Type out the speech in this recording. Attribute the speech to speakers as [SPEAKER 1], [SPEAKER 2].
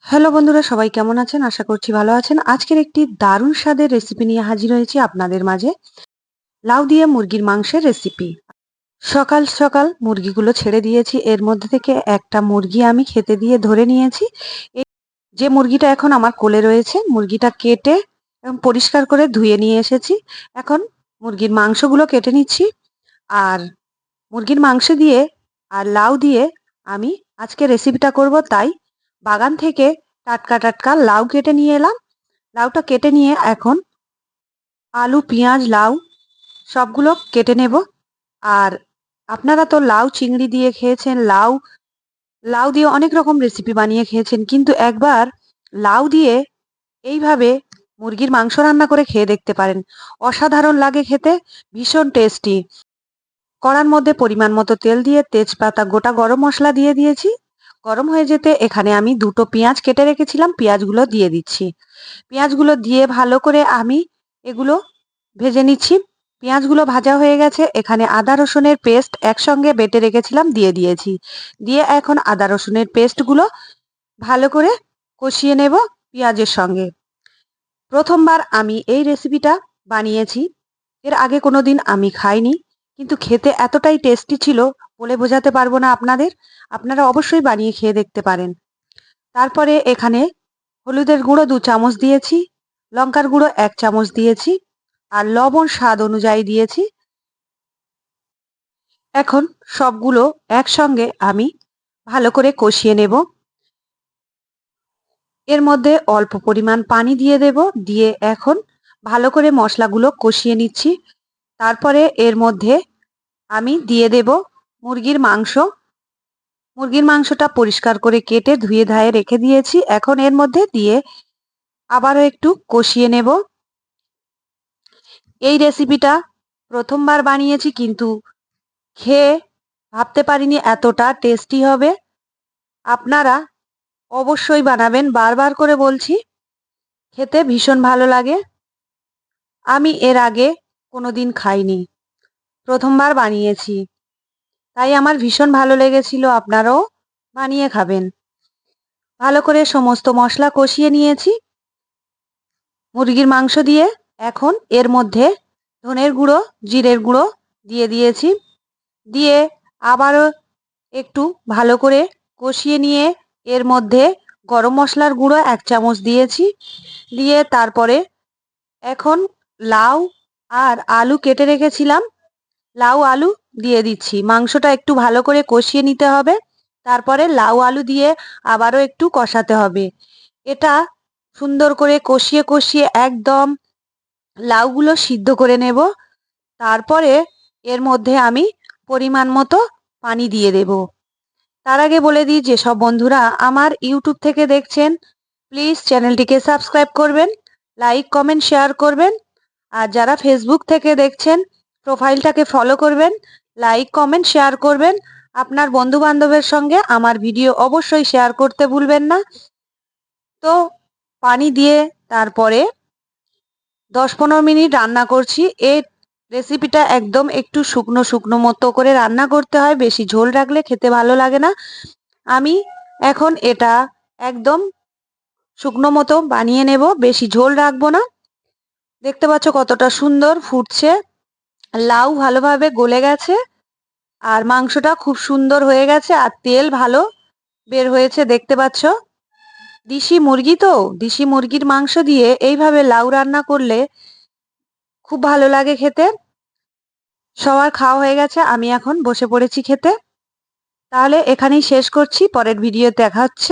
[SPEAKER 1] Hello বন্ধুরা, সবাই কেমন আছেন? আশা করছি ভালো আছেন। আজকের একটি দারুণ স্বাদের রেসিপি নিয়ে হাজির হয়েছি আপনাদের মাঝে। লাউ দিয়ে মুরগির মাংসের রেসিপি। সকাল সকাল মুরগিগুলো ছেড়ে দিয়েছি। এর মধ্যে থেকে একটা মুরগি আমি খেতে দিয়ে ধরে নিয়েছি। এই যে মুরগিটা এখন আমার কোলে রয়েছে, মুরগিটা কেটে এবং পরিষ্কার করে ধুয়ে নিয়ে এসেছি। এখন মুরগির মাংসগুলো কেটে নিচ্ছি। আর মুরগির মাংস দিয়ে আর লাউ দিয়ে আমি আজকে রেসিপিটা করব, তাই বাগান থেকে টাটকা টাটকা লাউ কেটে নিয়ে এলাম। লাউটা কেটে নিয়ে এখন আলু, পেঁয়াজ, লাউ সবগুলো কেটে নেব। আর আপনারা তো লাউ চিংড়ি দিয়ে খেয়েছেন, লাউ লাউ দিয়ে অনেক রকম রেসিপি বানিয়ে খেয়েছেন, কিন্তু একবার লাউ দিয়ে এইভাবে মুরগির মাংস রান্না করে খেয়ে দেখতে পারেন। অসাধারণ লাগে খেতে, ভীষণ টেস্টি। কড়ার মধ্যে পরিমাণ মতো তেল দিয়ে তেজপাতা, গোটা গরম মশলা দিয়ে দিয়েছি। গরম হয়ে যেতে এখানে আমি দুটো পেঁয়াজ কেটে রেখেছিলাম, পেঁয়াজগুলো দিয়ে দিচ্ছি। পেঁয়াজগুলো দিয়ে ভালো করে আমি এগুলো ভেজে নিচ্ছি। পেঁয়াজগুলো ভাজা হয়ে গেছে, এখানে আদা রসুনের পেস্ট একসঙ্গে বেটে রেখেছিলাম দিয়ে দিয়েছি। দিয়ে এখন আদা রসুনের পেস্টগুলো ভালো করে কষিয়ে নেব পেঁয়াজের সঙ্গে। প্রথমবার আমি এই রেসিপিটা বানিয়েছি, এর আগে কোনোদিন আমি খাইনি, কিন্তু খেতে এতটাই টেস্টি ছিল বলে বোঝাতে পারবো না আপনাদের। আপনারা অবশ্যই বানিয়ে খেয়ে দেখতে পারেন। তারপরে এখানে হলুদের গুঁড়ো 2 চামচ দিয়েছি, লঙ্কার গুঁড়ো 1 চামচ দিয়েছি, আর লবণ স্বাদ অনুযায়ী দিয়েছি। এখন সবগুলো একসঙ্গে আমি ভালো করে কষিয়ে নেব। এর মধ্যে অল্প পরিমাণ পানি দিয়ে দেব, দিয়ে এখন ভালো করে মশলাগুলো কষিয়ে নিচ্ছি। তারপরে এর মধ্যে আমি দিয়ে দেব মুরগির মাংস। মুরগির মাংসটা পরিষ্কার করে কেটে ধুয়ে ধায়ে রেখে দিয়েছি। এখন এর মধ্যে দিয়ে আবারও একটু কষিয়ে নেব। এই রেসিপিটা প্রথমবার বানিয়েছি, কিন্তু খেয়ে ভাবতে পারিনি এতটা টেস্টি হবে। আপনারা অবশ্যই বানাবেন, বারবার করে বলছি, খেতে ভীষণ ভালো লাগে। আমি এর আগে কোনোদিন খাইনি, প্রথমবার বানিয়েছি, তাই আমার ভীষণ ভালো লেগেছিল। আপনারাও বানিয়ে খাবেন। ভালো করে সমস্ত মশলা কষিয়ে নিয়েছি মুরগির মাংস দিয়ে। এখন এর মধ্যে ধনের গুঁড়ো, জিরের গুঁড়ো দিয়ে দিয়েছি। দিয়ে আবারও একটু ভালো করে কষিয়ে নিয়ে এর মধ্যে গরম মশলার গুঁড়ো 1 চামচ দিয়েছি। দিয়ে তারপরে এখন লাউ আর আলু কেটে রেখেছিলাম, লাউ আলু দিয়ে দিচ্ছি। মাংসটা একটু ভালো করে কষিয়ে নিতে হবে, তারপরে লাউ আলু দিয়ে আবারও একটু কষাতে হবে। এটা সুন্দর করে কষিয়ে কষিয়ে একদম লাউগুলো সিদ্ধ করে নেব। তারপরে এর মধ্যে আমি পরিমাণ মতো পানি দিয়ে দেব। তার আগে বলে দিই, যেসব বন্ধুরা আমার ইউটিউব থেকে দেখছেন, প্লিজ চ্যানেলটিকে সাবস্ক্রাইব করবেন, লাইক কমেন্ট শেয়ার করবেন। আর যারা ফেসবুক থেকে দেখছেন, প্রোফাইলটাকে ফলো করবেন, লাইক কমেন্ট শেয়ার করবেন। আপনার বন্ধু বান্ধবের সঙ্গে আমার ভিডিও অবশ্যই শেয়ার করতে ভুলবেন না। তো পানি দিয়ে তারপরে 10-15 মিনিট রান্না করছি। এই রেসিপিটা একদম একটু শুকনো শুকনো মতো করে রান্না করতে হয়, বেশি ঝোল রাখলে খেতে ভালো লাগে না। আমি এখন এটা একদম শুকনো মতো বানিয়ে নেব, বেশি ঝোল রাখবো না। দেখতে পাচ্ছ কতটা সুন্দর ফুটছে, লাউ ভালোভাবে গলে গেছে, আর মাংসটা খুব সুন্দর হয়ে গেছে, আর তেল ভালো বের হয়েছে দেখতে পাচ্ছ। দেশি মুরগি তো, দেশি মুরগির মাংস দিয়ে এইভাবে লাউ রান্না করলে খুব ভালো লাগে খেতে। সবার খাওয়া হয়ে গেছে, আমি এখন বসে পড়েছি খেতে। তাহলে এখানেই শেষ করছি, পরের ভিডিওতে দেখা হচ্ছে।